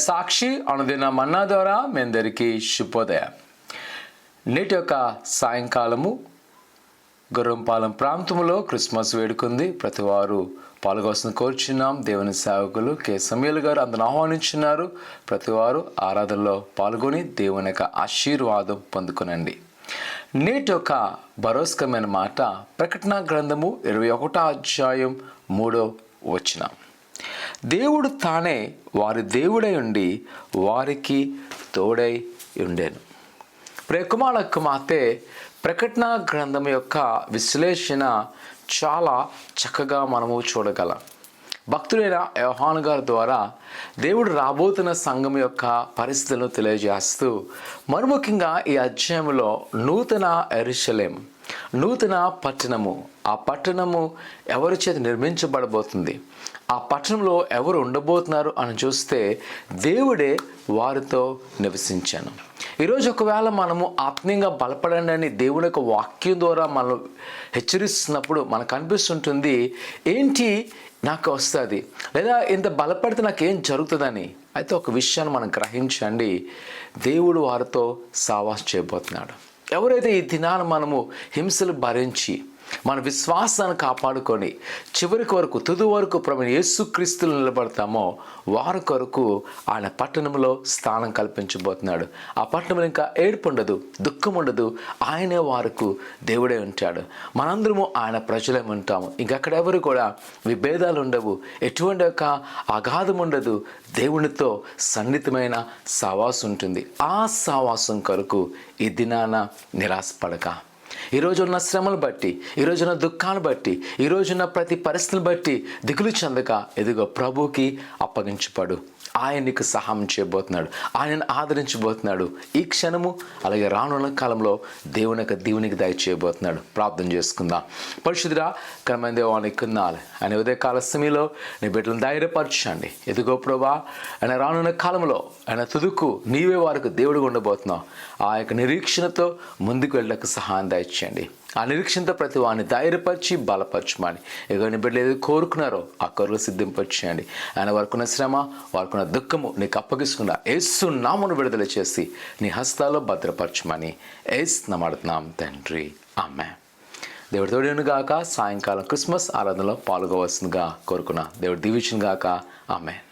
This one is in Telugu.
సాక్షి అనుదిన మన్నా ద్వారా మీ అందరికీ శుభోదయ. నేటి యొక్క సాయంకాలము గుర్రంపాలెం ప్రాంతంలో క్రిస్మస్ వేడుకుంది. ప్రతి వారు పాల్గొవలసిన కోరుచున్నాం. దేవుని సేవకులు కె సమీల్ గారు అందరూ ఆహ్వానించున్నారు. ప్రతి వారు ఆరాధనలో పాల్గొని దేవుని యొక్క ఆశీర్వాదం పొందుకునండి. నేటి యొక్క భరోస్కరమైన మాట ప్రకటన గ్రంథము 21వ అధ్యాయం 3వ వచనం. దేవుడు తానే వారి దేవుడై ఉండి వారికి తోడై ఉండెను. ప్రియకుమార కుమార్తె, ప్రకటన గ్రంథం యొక్క విశ్లేషణ చాలా చక్కగా మనము చూడగలం. భక్తుడైన యోహాను గారి ద్వారా దేవుడు రాబోతున్న సంఘం యొక్క పరిస్థితులను తెలియజేస్తూ మరుముఖ్యంగా ఈ అధ్యాయంలో నూతన యెరూషలేము, నూతన పట్టణము, ఆ పట్టణము ఎవరి చేత నిర్మించబడబోతుంది, ఆ పట్టణంలో ఎవరు ఉండబోతున్నారు అని చూస్తే దేవుడే వారితో నివసించాను. ఈరోజు ఒకవేళ మనము ఆత్మీయంగా బలపడండి అని దేవుని యొక్క వాక్యం ద్వారా మనం హెచ్చరిస్తున్నప్పుడు మనకు అనిపిస్తుంటుంది, ఏంటి నాకు వస్తుంది, లేదా ఇంత బలపడితే నాకేం జరుగుతుందని. అయితే ఒక విషయాన్ని మనం గ్రహించండి, దేవుడు వారితో సావాసం చేయబోతున్నాడు. ఎవరైతే ఈ దినాన్ని మనము హింసలు భరించి మన విశ్వాసాన్ని కాపాడుకొని చివరికి వరకు తుది వరకు ప్రభువైన యేసుక్రీస్తులో నిలబడతామో వారి కొరకు ఆయన పట్టణంలో స్థానం కల్పించబోతున్నాడు. ఆ పట్టణంలో ఇంకా ఏడుపు ఉండదు, దుఃఖం ఉండదు. ఆయనే వారికి దేవుడే ఉంటాడు. మనందరము ఆయన ప్రజలే ఉంటాము. ఇంకక్కడ ఎవరు కూడా విభేదాలు ఉండవు, ఎటువంటి యొక్క అగాధం ఉండదు. దేవునితో సన్నిహితమైన సావాసం ఉంటుంది. ఆ సావాసం కొరకు ఈ దినాన నిరాశపడక, ఈరోజున్న శ్రమలు బట్టి, ఈరోజున్న దుఃఖాన్ని బట్టి, ఈరోజున్న ప్రతి పరిస్థితిని బట్టి దిగులు చెందక ఎదుగో ప్రభువుకి అప్పగించబడు. ఆయన నీకు సహాయం చేయబోతున్నాడు, ఆయనను ఆదరించబోతున్నాడు. ఈ క్షణము అలాగే రానున్న కాలంలో దేవునికి దయచేయబోతున్నాడు. ప్రార్థన చేసుకుందాం. పరిశుద్ధుడా, ఘనమైన దేవా, నీకు వందనాలు. ఆయన ఉదయకాల సమయంలో నీ బిడ్డలను ధైర్యపరచండి. ఎదుగో ప్రభువా, ఆయన రానున్న కాలంలో ఆయన తుదుకు నీవే వారికి దేవుడిగా ఉండబోతున్నావు. ఆ యొక్క నిరీక్షణతో ముందుకు వెళ్ళక సహాయం దయచేయండి. ఆ నిరీక్షణతో ప్రతి వాడిని ధైర్యపరిచి బలపరచమని ఎవరిని బిడ్డలు ఏదో కోరుకున్నారో ఆ కోరికలు సిద్ధింపచేయండి. ఆయన వారికున్న శ్రమ, వారికున్న దుఃఖము నీకు అప్పగిస్తున్నా యేసు నామమున విడుదల చేసి నీ హస్తాల్లో భద్రపరచమని యేసు నామమున తండ్రి, ఆమేన్. దేవుడి తోడును గాక. సాయంకాలం క్రిస్మస్ ఆరాధనలో పాల్గొవలసిందిగా కోరుకున్నా. దేవుడు దీవించును గాక. ఆమేన్.